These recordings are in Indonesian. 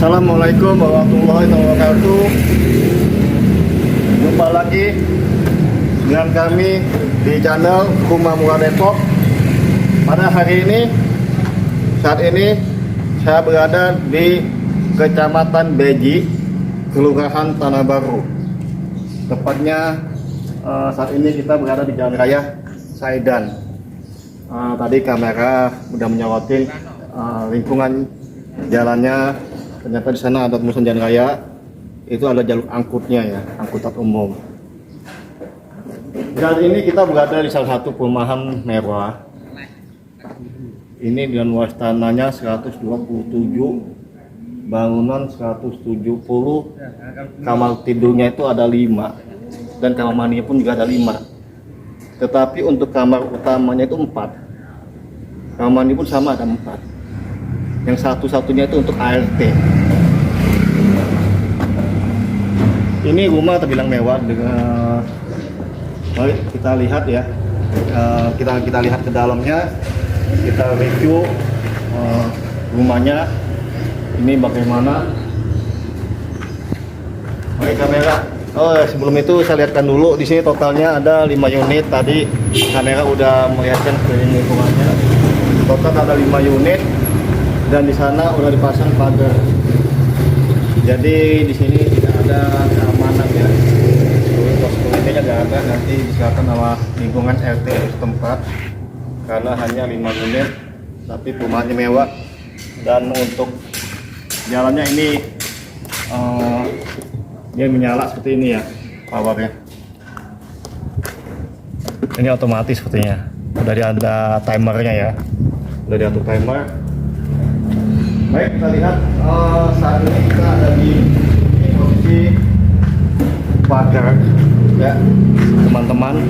Assalamualaikum warahmatullahi wabarakatuh. Jumpa lagi dengan kami di channel Rumah Murah Depok. Pada hari ini, saat ini saya berada di Kecamatan Beji, Kelurahan Tanah Baru. Tepatnya saat ini kita berada di Jalan Raya Saidan. Tadi kamera udah menyoroti lingkungan jalannya. Ternyata di sana ada temusan jalan raya, itu ada jalur angkutnya ya, angkutan umum. Dan ini kita berada di salah satu perumahan mewah. Ini dengan luas tanahnya 127, bangunan 170, kamar tidurnya itu ada 5, dan kamar mandinya pun juga ada 5. Tetapi untuk kamar utamanya itu 4, kamar mandi pun sama ada 4. Yang satu-satunya itu untuk ART. Ini rumah terbilang mewah dengan, mari kita lihat ya, kita lihat ke dalamnya, kita review rumahnya ini bagaimana. Mari kamera. Sebelum itu saya lihatkan dulu di sini totalnya ada 5 unit. Tadi kamera udah melihatkan keliling lingkungannya. Total ada 5 unit. Dan di sana udah dipasang pagar. Jadi di sini tidak ada keamanan ya. Pos security-nya nggak ada. Nanti disiapkan sama lingkungan RT setempat. Karena hanya 5 unit, tapi perumahannya mewah. Dan untuk jalannya ini dia menyala seperti ini ya, powernya. Ini otomatis sepertinya. Udah ada timernya ya. Udah diatur timer. Baik, kita lihat saat ini kita ada di posisi pagar ya teman-teman,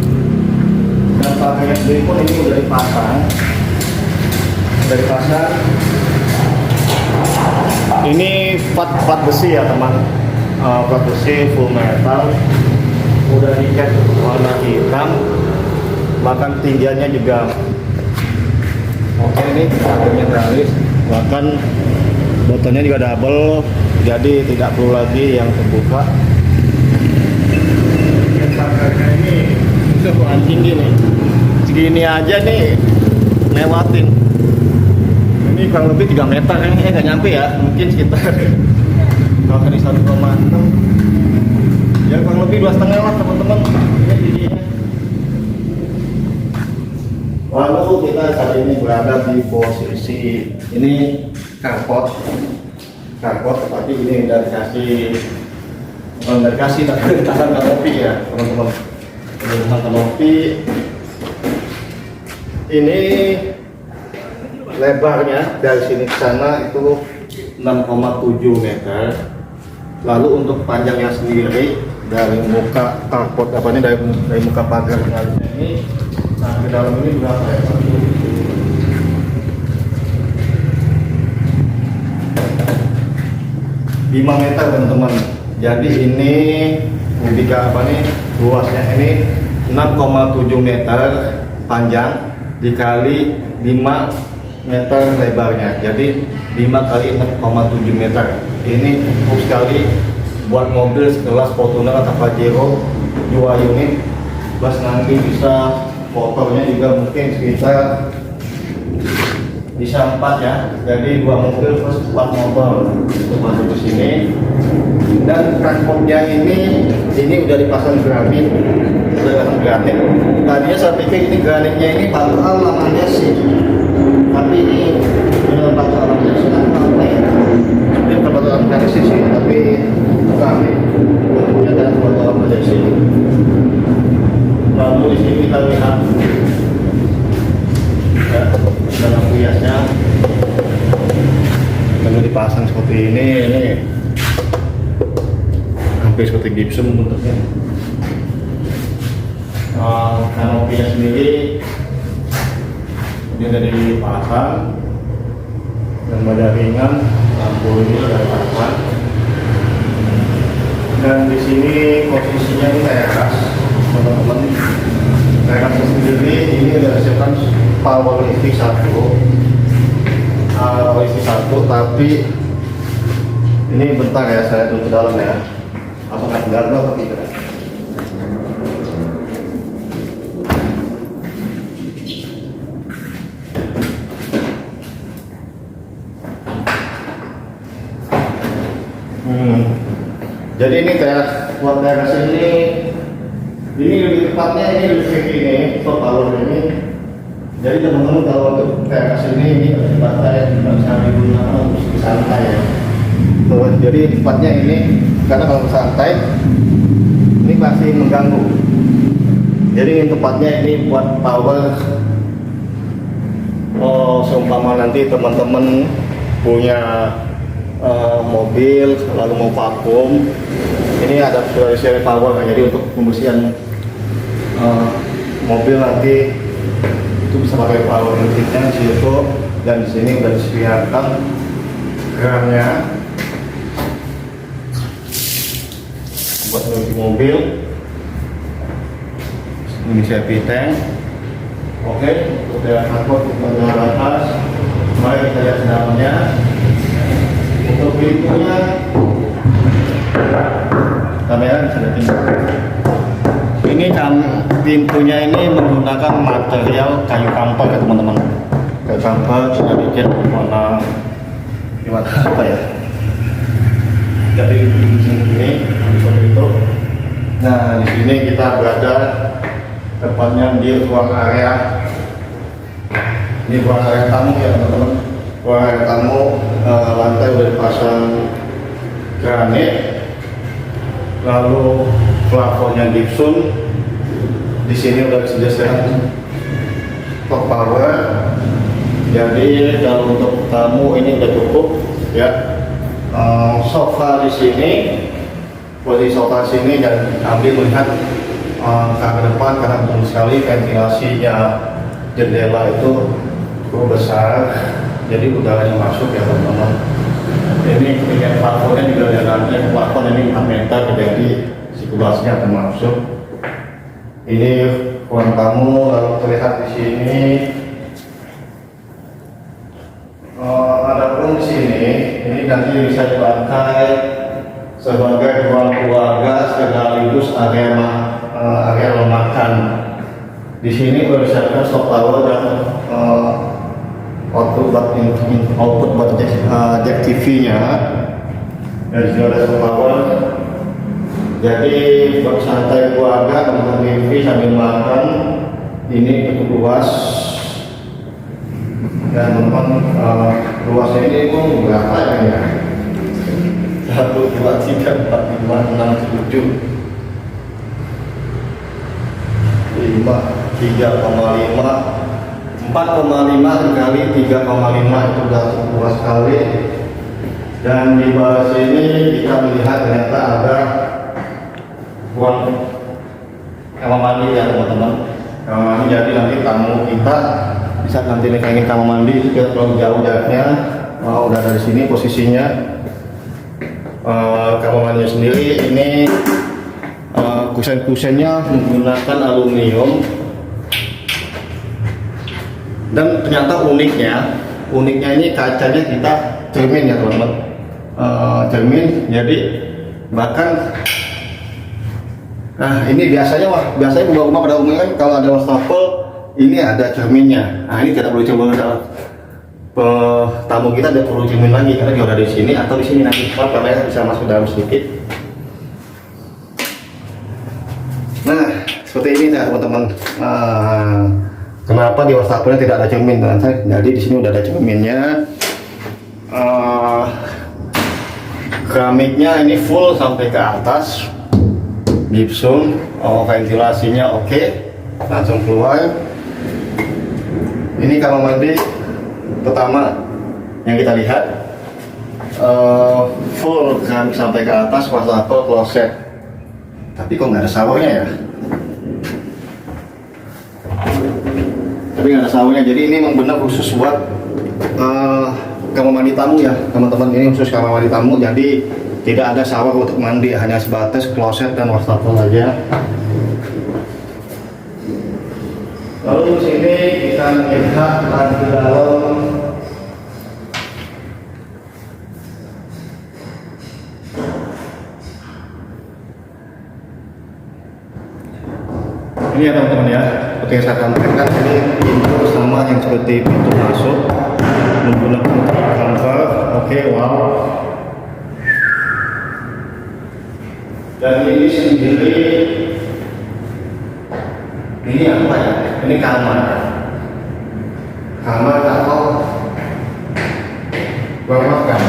dan pagarnya sendiri pun ini udah dipasang, ini plat besi ya teman, plat besi full metal, udah dicat warna hitam, bahkan tinggiannya juga oke. Ini pagarnya realis, bahkan botolnya juga double, jadi tidak perlu lagi yang terbuka. Pagarnya ini ukuran tinggi nih, segini aja nih lewatin. Ini kurang lebih 3 meter, nggak nyampe ya, mungkin sekitar kalau tadi 1,6 ya, kurang lebih 2,5 lah teman-teman. Lalu kita saat ini berada di posisi ini carport, tapi ini udah dikasih tahan kanopi ya teman-teman. Tahan kanopi ini lebarnya dari sini ke sana itu 6,7 meter. Lalu untuk panjangnya sendiri dari muka carport dari muka pagar ini ke dalam ini berapa ya? 5 meter teman-teman. Jadi ini luasnya ini 6,7 meter panjang dikali 5 meter lebarnya. Jadi 5 kali 6,7 meter. Ini cukup sekali buat mobil sekelas Fortuner atau Pajero 2 unit. Plus nanti bisa motornya juga mungkin sekitar bisa 4 ya, jadi 2 mobil plus 4 motor untuk masuk ke sini. Dan transportnya ini udah dipasang granit, Tadinya saya pikir ini granitnya ini batu alam andesit, tapi ini benar batu alam andesit apa ya? Ini bukan batu alam andesit sih, tapi granit. Ternyata batu alam andesit. Lalu di sini kita lihat ya, dalam hiasnya kalau dipasang seperti ini hampir seperti gipsum bentuknya. Kanopinya sendiri ini udah dipasang dan baja ringan, lampu ini sudah dipasang, dan di sini posisinya ini teras teman-teman. Teras sendiri ini udah disiapkan power listrik 1, tapi Ini bentar ya, saya duduk ke dalam ya. Apakah terganggu atau tidak? Jadi ini kayak buat teras ini lebih tepatnya ini lebih kayak gini, untuk power ini. Jadi teman-teman kalau untuk teras ini tempatnya tidak bisa digunakan untuk santai ya. Tuh, jadi tempatnya ini karena kalau santai ini masih mengganggu. Jadi ini tempatnya ini buat power. Oh, seumpama nanti teman-teman punya mobil lalu mau vakum, ini ada sudah seri power. Jadi untuk pembersihan mobil nanti itu bisa pakai power listriknya di situ, dan di sini udah disediakan kerannya buat menuju mobil. Ini safety tank. Oke, udah angkut ke atas. Mari kita lihat dalamnya. Untuk pintunya, kamera bisa lihat. Ini pintunya ini menggunakan material kayu kamper ya teman-teman. Kayu kamper sudah bikin warna gimana apa ya? Jadi di sini seperti itu. Nah, di sini kita berada tepatnya di ruang area. Ini ruang area tamu ya teman-teman. Ruang area tamu, lantai udah dipasang granit, lalu plafonnya gypsum. Di sini udah disediakan top power. Jadi kalau untuk tamu ini udah cukup ya. Sofa di sini, posisi sofa sini, dan sambil melihat ke depan karena betul sekali ventilasinya, jendela itu cukup besar, jadi udaranya masuk ya teman-teman. Ini ketinggian plafonnya juga dengan plafon ini 4 meter, jadi sirkulasinya akan masuk. Ini ruang tamu, lalu terlihat di sini ada pun di sini. Ini nanti bisa dipakai sebagai ruang keluarga sekaligus area makan. Di sini berdasarkan stop tower dan output buat jack TV-nya. Dan di sini ada stop tower. Jadi buat santai keluarga nonton TV sambil makan, ini cukup luas. Dan teman-teman, luasnya ini pun berapa ya? 1, 2, 3, 4, 5, 6, 7, 5, 3,5, 4,5 kali 3,5 itu sudah luas sekali. Dan di bawah sini kita melihat ternyata ada ruang kamar mandi ya teman-teman. Kamar mandi, jadi nanti tamu kita bisa nanti ingin kamar mandi itu kita terlalu jauh jaraknya. Udah dari sini posisinya. Kamar mandinya sendiri ini kusen-kusennya menggunakan aluminium, dan ternyata uniknya ini kacanya kita cermin ya teman-teman. Cermin, jadi bahkan ini biasanya rumah-rumah pada umumnya kan kalau ada wastafel ini ada cerminnya. Nah, ini tidak perlu cermin. Tamu kita tidak perlu cermin lagi karena dia ada di sini atau di sini. Nanti kamera bisa masuk dalam sedikit. Nah, seperti ini ya teman-teman. Kenapa di wastafelnya tidak ada cermin? Jadi di sini udah ada cerminnya. Keramiknya ini full sampai ke atas, gypsum. Ventilasinya oke, langsung keluar. Ini kamar mandi pertama yang kita lihat, full keramik sampai ke atas, wastafel, kloset. Tapi kok nggak ada showernya ya? Tapi nggak ada showernya. Jadi ini memang benar khusus buat kamar mandi tamu ya teman-teman. Ini khusus kamar mandi tamu, jadi tidak ada shower untuk mandi, hanya sebatas kloset dan wastafel saja. Lalu di sini kita lihat di dalam. Ini ya teman-teman ya, seperti yang saya sampaikan, ini pintu sama yang seperti pintu masuk menggunakan cover. Oke, wow. Dan ini sendiri, ini apa ya? Ini kamar atau ruang makan.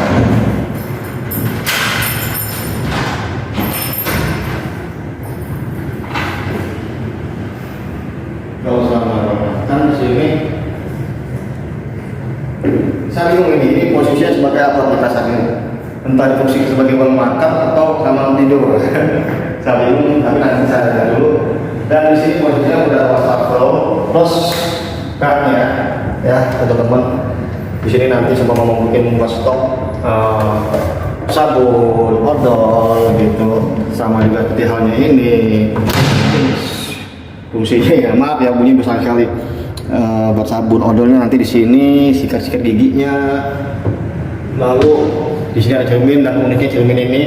Kalau sama kan di sini, saya bingung ini posisinya sebagai apa kita saat ini? Entah fungsi sebagai ruang makan atau kamar tidur. Saya bingung, tapi nanti saya lihat dulu. Dan di sini posisinya udah wastafel plus kaknya, ya teman-teman. Di sini nanti semua mungkin membuat stok sabun, odol gitu, sama juga seperti halnya ini. Fungsinya ya, maaf ya bunyi besar sekali. Buat sabun odolnya nanti di sini, sikat-sikat giginya. Lalu di sini ada cermin, dan uniknya cermin ini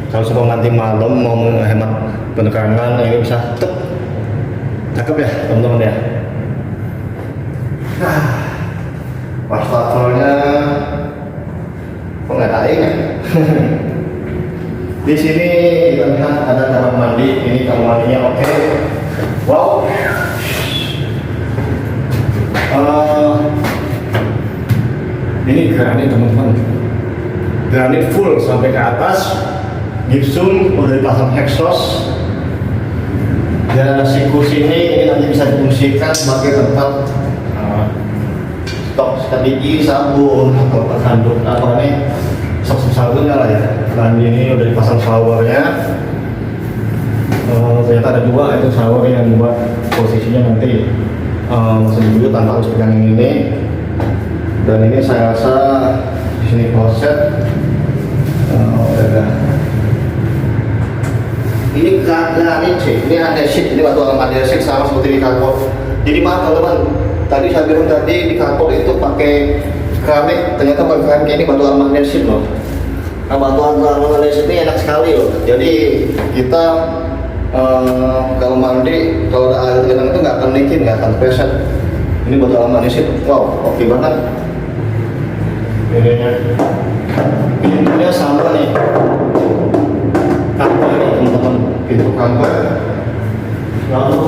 kalau semua nanti malam mau menghemat penerangan, ini bisa cakep ya teman-teman ya. Nah, wastafelnya kok nggak ada airnya? Di sini kita lihat ada kamar mandi. Ini kamar mandinya oke. Wow. Ini granit teman-teman, granit full sampai ke atas, gipsum udah dipasang exhaust. Dan si kursi ini nanti bisa difungsikan sebagai tempat stok sikat gigi, sabun, atau handuk apa nih, stok sabunnya lah ya. Dan ini udah dipasang showernya. Ternyata ada dua itu shower yang buat posisinya nanti mesin dulu tanpa harus pegang ini. Dan ini saya rasa di sini kloset. Ini granit sih, ini ada sheet, ini batu alam ada sheet sama seperti di kantor. Jadi maaf teman-teman, tadi saya bilang tadi di kantor itu pakai keramik, ternyata bukan keramik, ini batu alam sheet loh. Nah, batu alam sheet ini enak sekali loh. Jadi kita kalau mandi, kalau ada air genang itu nggak akan licin, nggak akan preset. Ini batu alam sheet, wow, oke banget. Pintunya sama nih. Kamar ini teman-teman, pintu kamar. Lalu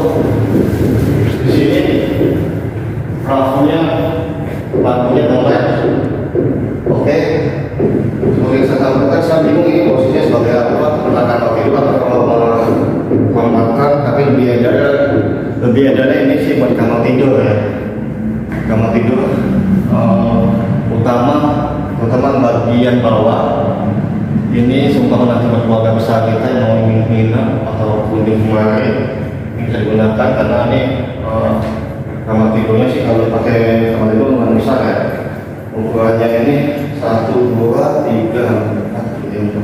di sini plafonnya lampunya LED. Oke. Seperti yang saya sampaikan, saya bingung ini posisinya sebagai apa? Tentang kamar tidur atau makan, tapi lebih ada ini sih buat kamar tidur ya. Kamar tidur utama bagian bawah. Ini sumpah nanti buat keluarga besar kita yang mau nginep atau kunjung kemari, ini bisa digunakan karena ini kamar tidurnya sih kalau dipakai kamar tidur lumayan besar ya. Ukurannya ini 1, 2, 3, 4, 5, 6,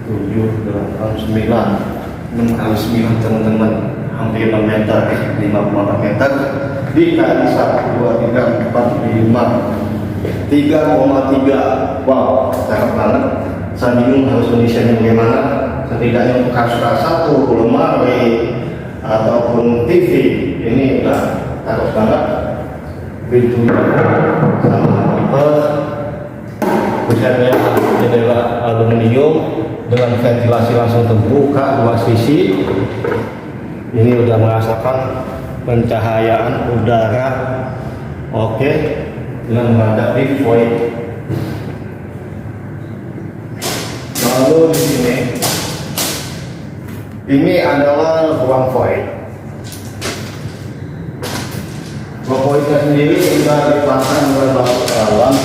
7, 8, 9, 6 kali 9 teman-teman, hampir 6 meter, 5,4 meter dikali 1, 2, 3, 4, 5, 3,3. Wow, cakep banget. Saya bingung harus mendesainnya bagaimana. Setidaknya untuk kasur satu, lemari ataupun TV ini udah cakep banget. Pintunya sama misalnya jendela aluminium dengan ventilasi langsung terbuka dua sisi. Ini udah merasakan pencahayaan udara oke, dengan menghadapi void. Lalu di sini ini adalah ruang void. Ruang voidnya sendiri sudah dipasang oleh batu alam.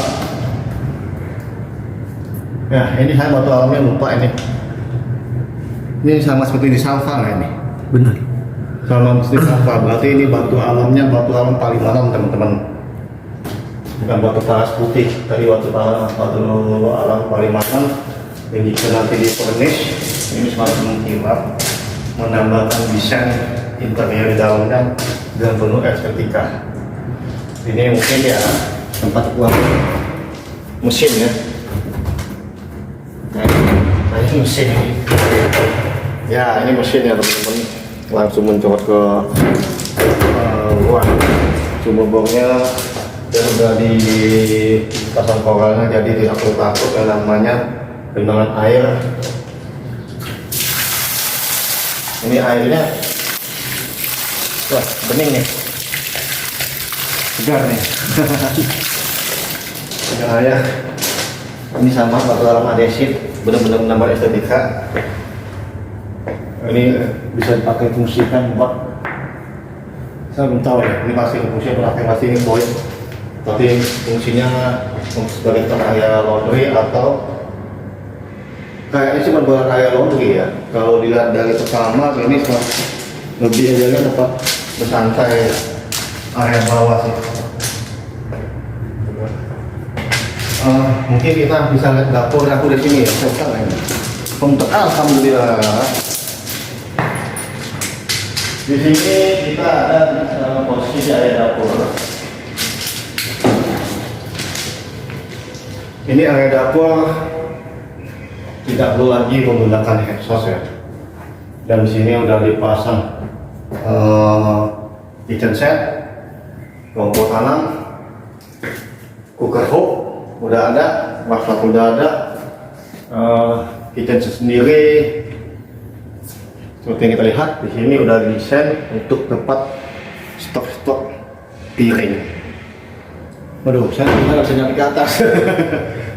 Ya, ini saya batu alamnya lupa ini. Ini sama seperti di Salva nggak ini? Benar. Sama seperti Salva. Berarti ini batu alamnya batu alam paling malam teman-teman. Bukan batu paras putih. Tadi batu alam paling malam. Yang jika nanti di furnish ini semakin mengkilap, menambahkan desain interior di dalamnya dengan penuh estetika. Ini mungkin ya tempat uang mesin ya. Nah, ini mesin. Ya, ini mesin ya teman-teman. langsung mencolok ke ruang sumber bornya, dan sudah dipasang koralnya, jadi tidak perlu takut yang namanya genangan air. Ini airnya wah bening nih, segar nih. Segar air. Ini sama batu alam adhesif, benar-benar menambah estetika. Ini bisa dipakai fungsikan buat, saya belum tahu ya, ini pasti fungsinya pasti ini poin, tapi fungsinya sebagai tempat area laundry atau kayaknya cuma buat area laundry ya. Kalau dilihat dari pertama ini lebih aja tempat bersantai area bawah sih. Mungkin kita bisa lihat dapur aku di sini ya. Coba ini. Alhamdulillah. Di sini kita ada posisi area dapur. Ini area dapur tidak perlu lagi menggunakan exhaust ya. Dan di sini udah dipasang kitchen set, kompor tanam, cooker hob udah ada, wastafel udah ada, kitchen set sendiri. Seperti yang kita lihat di sini udah desain untuk tempat stok-stok piring. Waduh, saya nggak bisa nyampe ke atas,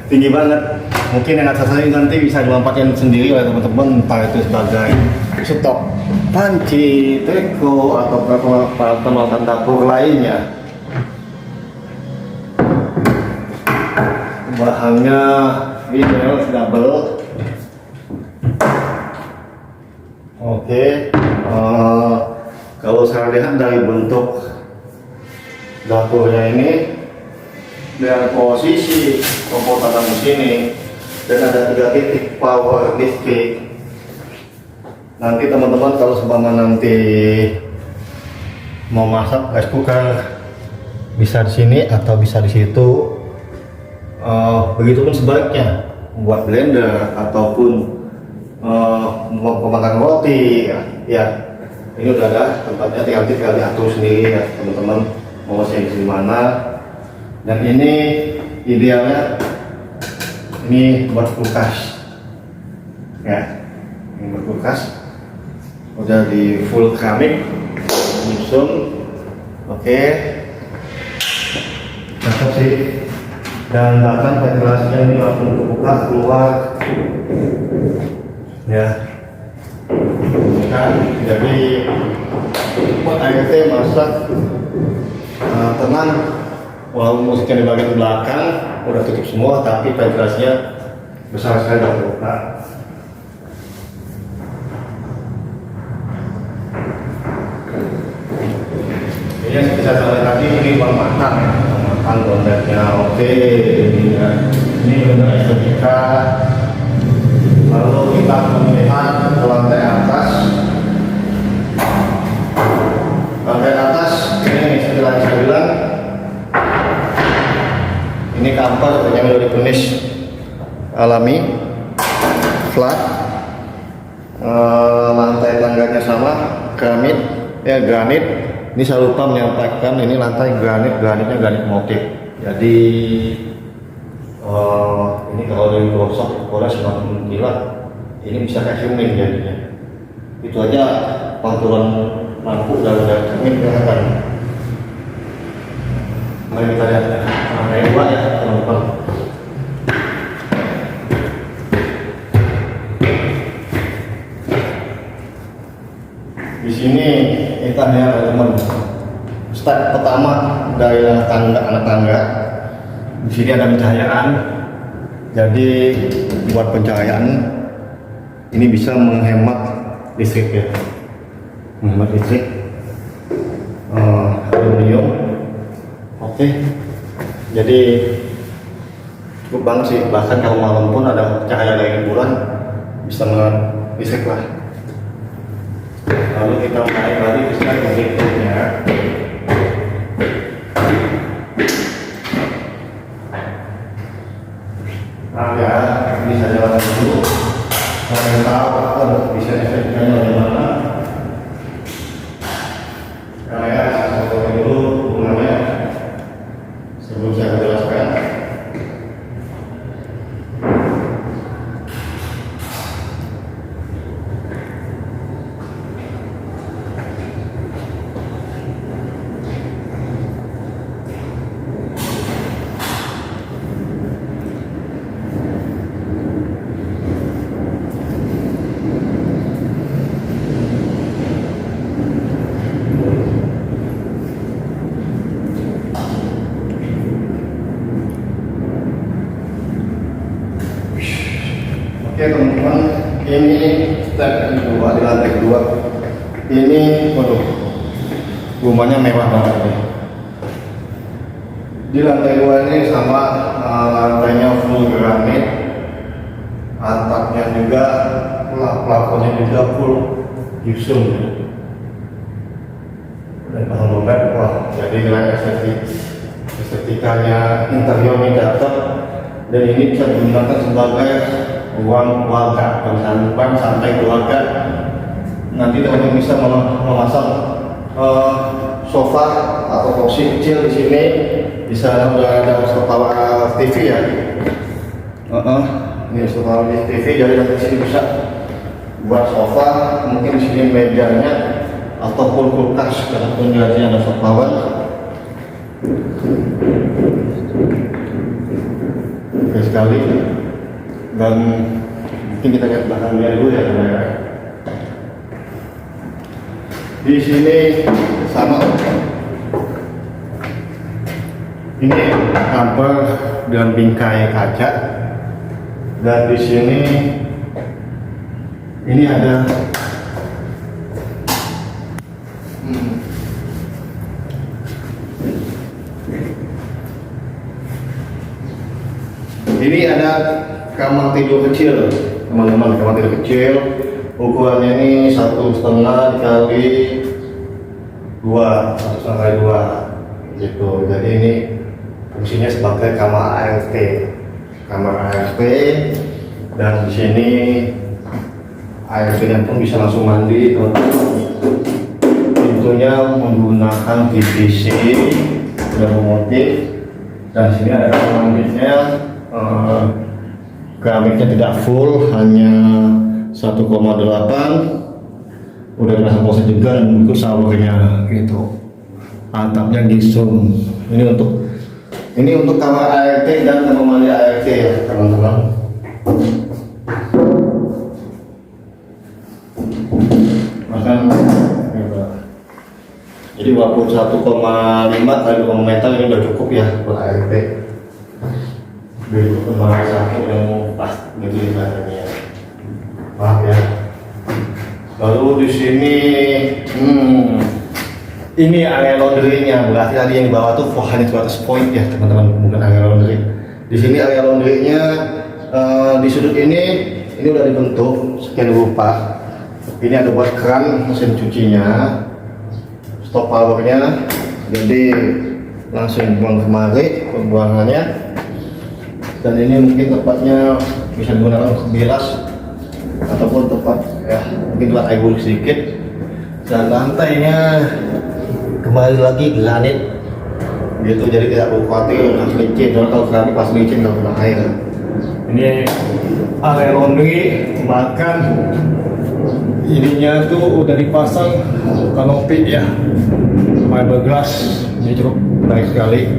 tinggi banget. Mungkin yang atas ini nanti bisa dimanfaatkan sendiri oleh teman-teman, entah itu sebagai stok panci, teko, atau peralatan dapur lainnya. Bahannya ini double. Oke, kalau saya lihat dari bentuk dapurnya ini dan posisi kompor tanam di sini, dan ada 3 titik power listrik. Nanti teman-teman kalau seumpama nanti mau masak rice cooker bisa di sini atau bisa di situ. Begitupun sebaliknya buat blender ataupun pemakan roti ya, ini udah ada tempatnya, tinggal diatur sendiri ya teman-teman mau saya di mana. Dan ini idealnya ini buat kulkas ya, ini buat kulkas udah di full keramik nyusun. Oke, cakep sih. Dan bahkan ventilasinya ini langsung terbuka keluar ya. Nah, jadi buat ART masak tenang, walaupun musiknya di bagian belakang udah tutup semua, tapi ventilasinya besar sekali dan terbuka. Ini yang bisa saya lihat tadi, ini bang matang ya, matang boneknya. Oke, ini benar estetika. Lalu kita melihat ke lantai atas. Lantai atas ini setelah saya bilang, ini kamar yang udah dipunis alami, flat. Lantai tangganya sama, keramik ya, granit. Ini saya lupa menyampaikan, ini lantai granitnya granit motif. Jadi ini kalau dari gosok boleh semakin kilat, ini bisa kayak cermin jadinya. Itu aja pantulan lampu dan cermin kelihatan. Mari kita lihat lantai 2 ya teman-teman. Di sini kita lihat teman, step pertama dari anak tangga. Di sini ada pencahayaan, jadi buat pencahayaan ini bisa menghemat listrik ya, menghemat listrik. Aluminium, oke. Jadi cukup banget sih, bahkan kalau malam pun ada cahaya dari bulan bisa menghemat listrik lah. Lalu kita mulai balik ke slide berikutnya. Nah ya, ini saya jalan dulu. Saya tahu bisa efeknya bagaimana. Oke teman-teman, ini step kedua di lantai kedua. Ini, waduh, rumahnya mewah banget nih. Di lantai dua ini sama, lantainya full granit, atapnya juga, plafonnya juga full gypsum. Dan bahan lembab, wah, jadi nilai estetikanya interior ini dapat, dan ini bisa digunakan sebagai ruang keluarga, ruang santai keluarga. Nanti teman-teman bisa memasang sofa atau kursi kecil di sini. Bisa ada sofa TV ya. Ini sofa TV, jadi nanti sini bisa buat sofa, mungkin di sini mejanya ataupun kulkas, ataupun ada sofa bar. Oke sekali. Dan mungkin kita lihat belakangnya dulu ya teman-teman. Di sini sama. Ini kamper dengan bingkai kaca. Dan di sini ini ada ini ada kamar tidur kecil, teman-teman. Kamar tidur kecil, ukurannya ini 1,5 kali 2, 1,5 kali 2 gitu. Jadi ini fungsinya sebagai kamar ART, dan di sini ART-nya pun bisa langsung mandi. Pintunya menggunakan PVC dan motif, dan di sini ada kamar mandinya. Keramiknya tidak full, hanya 1,8. Udah ada sampulnya juga, dan ikut showernya gitu. Atapnya gypsum. Ini untuk kamar ART dan kamar mandi ART ya teman-teman. Bahkan jadi walaupun 1,5 kali 2 meter ini udah cukup ya buat ART. Beli rumah sakit yang pas gitu rasanya. Maaf ya. Lalu di sini ini area laundry-nya, berarti tadi yang di bawah tuh hanya 200 poin ya teman-teman, bukan area laundry. Di sini area laundry-nya, di sudut ini udah dibentuk sekian rupa. Ini ada buat keran mesin cucinya, stop powernya, jadi langsung buang kemari pembuangannya. Dan ini mungkin tempatnya bisa digunakan untuk bilas ataupun tempat ya mungkin buat air wudhu sedikit. Dan lantainya kembali lagi granit gitu, jadi tidak perlu khawatir harus licin. Kalau granit pas licin nggak kena air. Ini area laundry, bahkan ininya tuh udah dipasang kanopi ya, fiberglass, ini cukup baik sekali.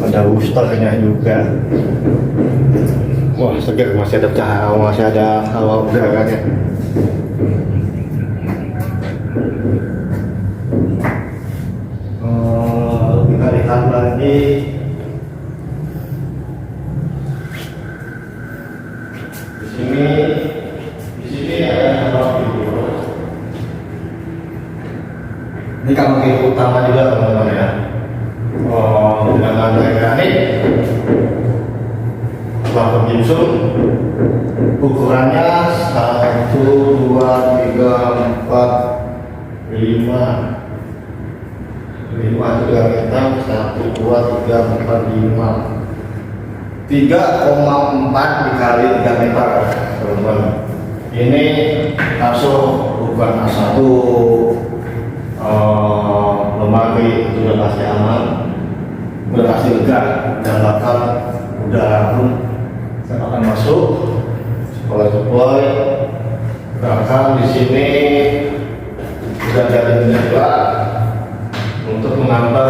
Ada wusternya juga. Wah segar, masih ada cahaya, masih ada hawa udaranya. Kita lihat lagi. Di sini ada kamar tidur. Ini kamar tidur utama juga teman-teman ya. Dengan lantai granit, plafon gypsum, ukurannya 1, 2, 3, 4, 5 juga meter, 1, 2, 3, 4, 5 3,4 dikali 3 meter teman-teman. Ini kasur ukuran A1, lemari sudah pasti aman, udah pasti lega, dan bakal udah saya akan masuk sepoi bahkan di sini udah ada jendela untuk menambah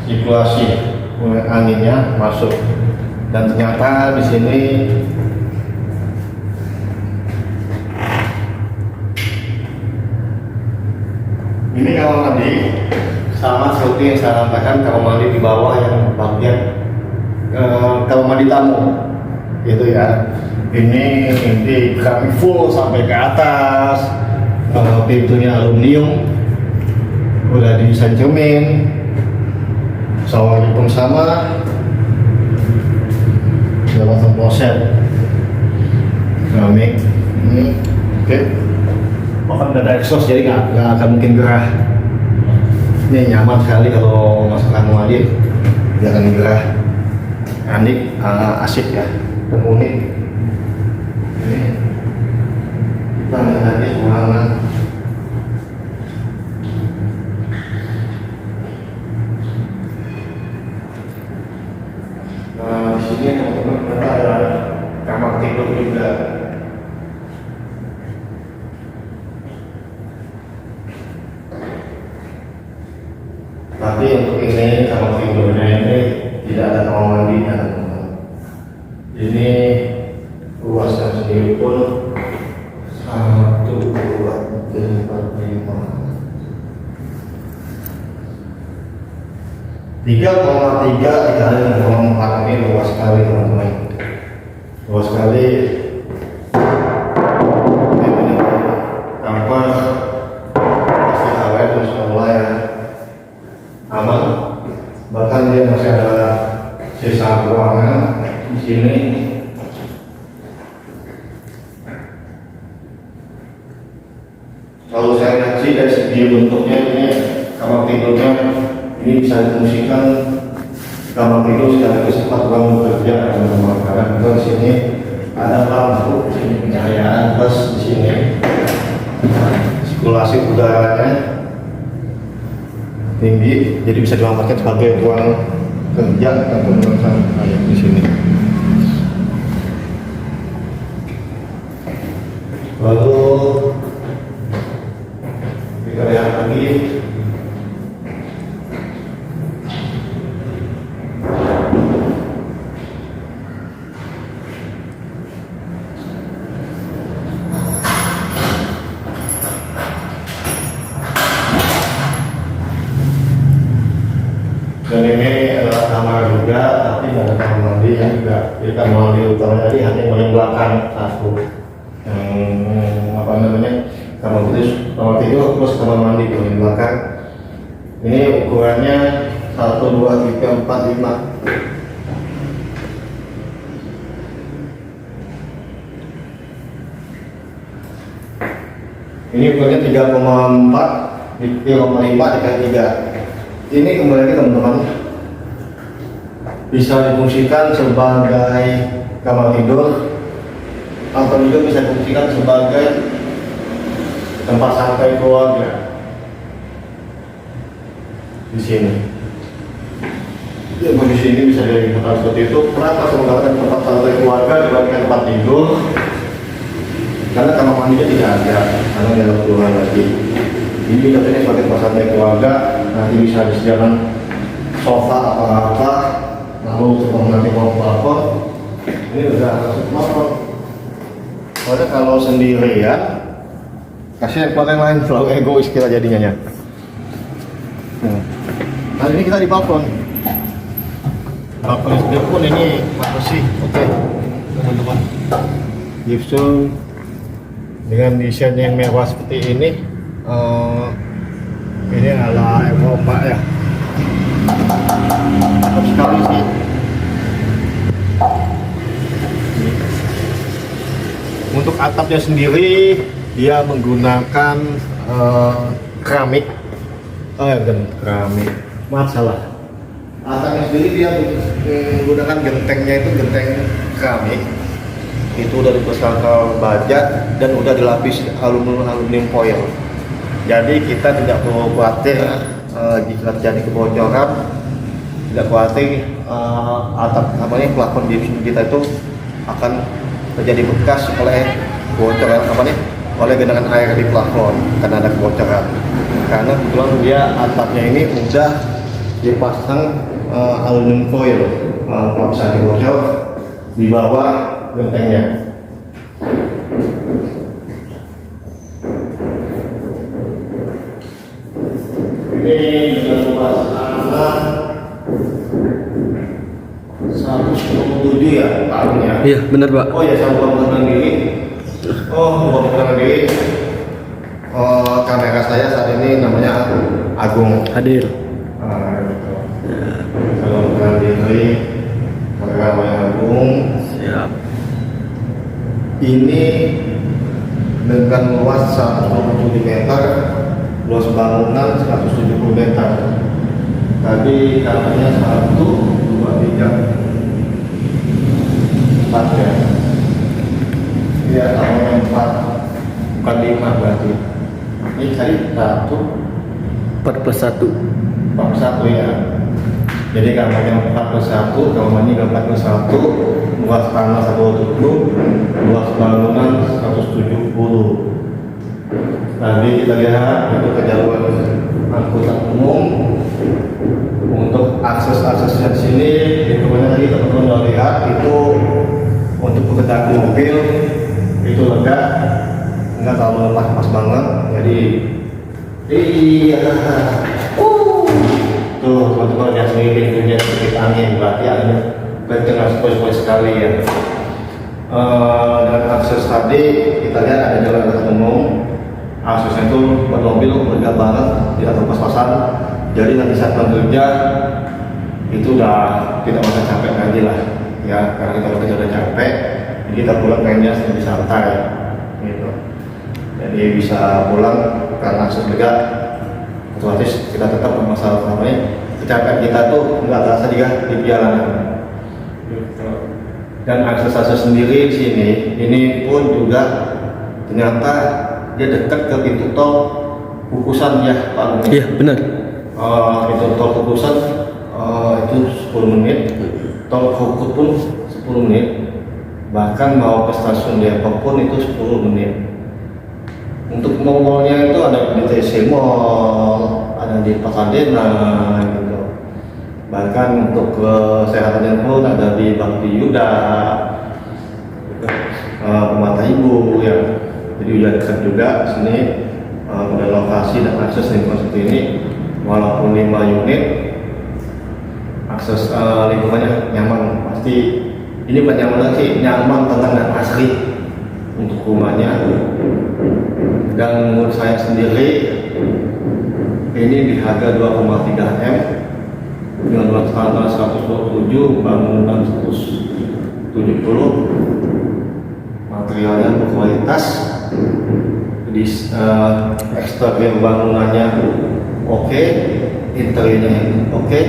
sirkulasi anginnya masuk. Dan ternyata di sini ini kamar mandi sama seperti yang saya sampaikan, kamar mandi di bawah yang bagian kamar mandi tamu gitu ya. Ini di keramik full sampai ke atas, pintunya aluminium, udah didesain cermin, showernya pun sama, dapat kloset keramik ini, oke. Bahkan ada exhaust jadi nggak akan mungkin gerah. Ini nyaman sekali kalau masuk kamar mandi, dia akan gerah. Andik, asik ya, dan unik. Ini kita melihatnya ruangan. Nah, di sini teman-teman ada kamar tidur juga. Tapi untuk ini kamar tidurnya ini tidak ada kamar mandinya, teman-teman. Ini luasnya sendiri pun 1, 2, 3, 4, 5 3,3 dikali dengan 0,4 ini luas sekali, teman-teman. Luas sekali. Ini tanpa pasti awet terus mulai ya. Aman. Bahkan dia masih ada sisa ruangan di sini. Kalau saya lihat sih dari segi bentuknya ini kamar tidurnya ini bisa difungsikan kamar tidur sekaligus tempat ruang bekerja, teman-teman. Karena di sini ada lampu, di sini pencahayaan plus di sini sirkulasi udaranya tinggi, jadi bisa dimanfaatkan sebagai ruang kerja, teman-teman. Kayak di sini. Lalu kita lihat lagi. Dan ini adalah kamar juga, tapi nggak ada kamar mandi ya juga. Jadi kamar mandi utama tadi hanya yang belakang satu, yang apa namanya, kamar tidur plus kamar mandi yang belakang. Ini ukurannya 1, 2, 3, 4, 5. Ini ukurannya 3,4, 3,5 dikali 3. Ini kembali lagi, teman-teman, bisa difungsikan sebagai kamar tidur atau juga bisa difungsikan sebagai tempat santai keluarga. Di sini, ya, posisi ini bisa dilihat seperti itu. Kenapa saya mengatakan tempat santai keluarga dibandingkan tempat tidur? Karena kamar mandinya tidak ada, karena dia keluar lagi. Ini katanya sebagai tempat santai keluarga, nanti bisa disediakan sofa apa-apa, lalu sebelum nanti mau plafon, ini udah masuk plafon. Soalnya kalau sendirian, kasihan kalau yang lain selalu egois kita jadinya ya. Nah, ini kita di plafon. Plafon sendiri pun ini bersih, oke, teman-teman. Gypsum dengan desain yang mewah seperti ini. Ini ala Eropa ya, mantap sekali sih. Untuk atapnya sendiri dia menggunakan keramik, keramik, maaf salah. Atapnya sendiri dia menggunakan gentengnya itu genteng keramik, itu udah dipasangkan baja dan udah dilapis aluminium foil. Jadi kita tidak perlu khawatir jika terjadi kebocoran, tidak khawatir atap namanya plafon gypsum kita itu akan terjadi bekas oleh bocoran oleh genangan air di plafon karena ada kebocoran. Karena kebetulan dia atapnya ini udah dipasang aluminium foil, kalau bisa dibocor di bawah gentengnya. Ini dengan luas tanah 127 ya tahunnya. Iya, benar Pak. Oh ya, saya bukan mengenal diri. Bukan mengenal diri. Kamera saya saat ini namanya Agung. Hadir. Gitu. Kalau mengenal diri, kamera namanya Agung. Siap. Ini dengan luas 127 meter, luas bangunan 170 meter. Tadi katanya 1, 2, 3, 4 ya. Iya, tahunnya 4, bukan 5 berarti. Ini tadi 1, 4 plus 1. 41 ya. Jadi kamarnya 41, kamarnya 41, luas tanah 120, luas bangunan 170. Tadi kita lihat itu kejaluan angkutan umum. Untuk akses-aksesnya di sini, itu tadi teman-teman udah lihat itu untuk pekerjaan mobil itu lega, nggak terlalu lepas banget. Jadi iya. Tuh teman-teman lihat sendiri pintunya sedikit angin, berarti anginnya kencang sepoi-sepoi sekali ya. Dan akses tadi kita lihat ada jalan angkutan umum, aksesnya itu buat mobil lega banget, tidak terpas-pasan. Jadi nanti saat bekerja itu udah tidak merasa capek lagi lah ya, karena kita bekerja udah capek, jadi kita pulang pengennya lebih santai gitu. Jadi bisa pulang karena akses lega, otomatis kita tetap bermasalah namanya kecapean kita tuh nggak terasa juga di perjalanan gitu. Dan akses sendiri di sini ini pun juga ternyata dia dekat ke pintu tol Kukusan ya Pak. Iya, benar. Pintu tol Kukusan itu 10 menit, tol Hukut pun 10 menit, bahkan mau ke stasiun Depok pun itu 10 menit. Untuk mall-mallnya itu ada di TC Mall, ada di Pasadena gitu. Bahkan untuk kesehatannya pun ada di Bakti Yuda, Permata Ibu ya. Jadi udah dekat juga di sini. Pada lokasi dan akses lingkungan seperti ini, walaupun 5 unit, akses lingkungannya nyaman. Pasti ini bukan nyaman lagi, nyaman, tenang dan asri untuk rumahnya. Dan menurut saya sendiri ini di harga 2,3 M dengan luas tanah 127, bangunan 170, materialnya berkualitas, di eksterior bangunannya oke, interiornya oke,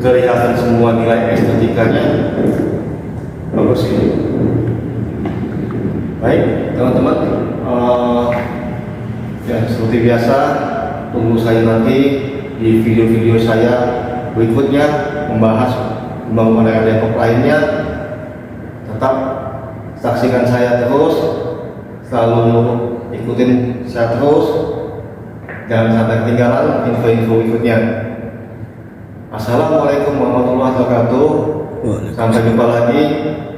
kelihatan semua nilai estetikanya bagus ini. Baik teman-teman, ya seperti biasa tunggu saya nanti di video-video saya berikutnya membahas pembangunan Depok lainnya. Tetap saksikan saya terus, selalu ikutin saya terus, jangan sampai ketinggalan info-info berikutnya. Assalamualaikum warahmatullahi wabarakatuh. Sampai jumpa lagi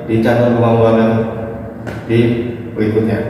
di channel Rumah Warga di berikutnya.